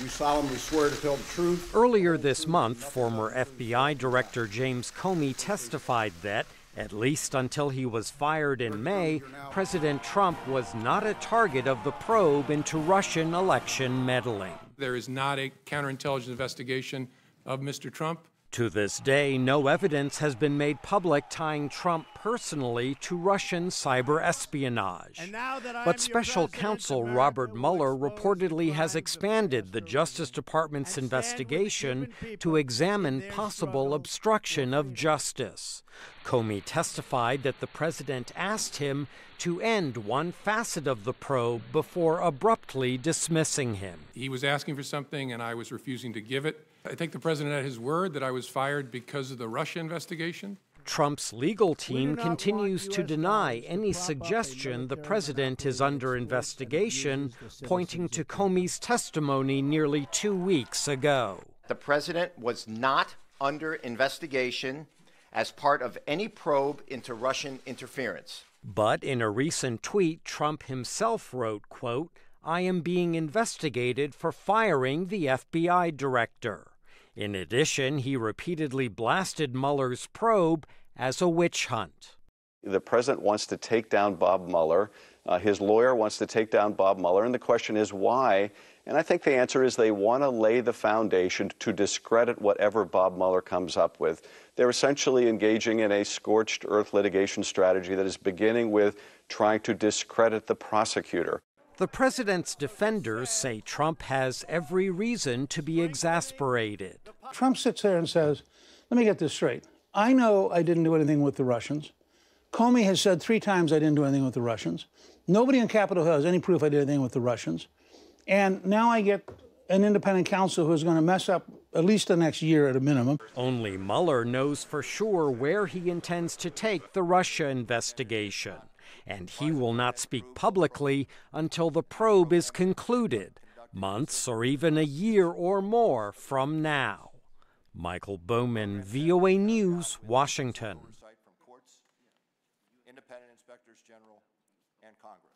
You solemnly swear to tell the truth? Earlier this month, former FBI Director James Comey testified that, at least until he was fired in May, President Trump was not a target of the probe into Russian election meddling. There is not a counterintelligence investigation of Mr. Trump. To this day, no evidence has been made public tying Trump personally to Russian cyber espionage. But Special Counsel Robert Mueller reportedly has expanded the Justice Department's investigation to examine possible obstruction of justice. Comey testified that the president asked him to end one facet of the probe before abruptly dismissing him. He was asking for something and I was refusing to give it. I take the president at his word that I was fired because of the Russia investigation. Trump's legal team continues to deny any suggestion the president is under investigation, pointing to Comey's testimony nearly 2 weeks ago. The president was not under investigation as part of any probe into Russian interference. But in a recent tweet, Trump himself wrote, quote, "I am being investigated for firing the FBI director." In addition, he repeatedly blasted Mueller's probe as a witch hunt. The president wants to take down Bob Mueller. His lawyer wants to take down Bob Mueller. And the question is why? And I think the answer is they want to lay the foundation to discredit whatever Bob Mueller comes up with. They're essentially engaging in a scorched earth litigation strategy that is beginning with trying to discredit the prosecutor. The president's defenders say Trump has every reason to be exasperated. Trump sits there and says, let me get this straight. I know I didn't do anything with the Russians. Comey has said 3 times I didn't do anything with the Russians. Nobody in Capitol Hill has any proof I did anything with the Russians. And now I get an independent counsel who's going to mess up at least the next year at a minimum. Only Mueller knows for sure where he intends to take the Russia investigation. And he will not speak publicly until the probe is concluded, months or even a year or more from now. Michael Bowman, VOA News, Washington. Independent inspectors general and Congress.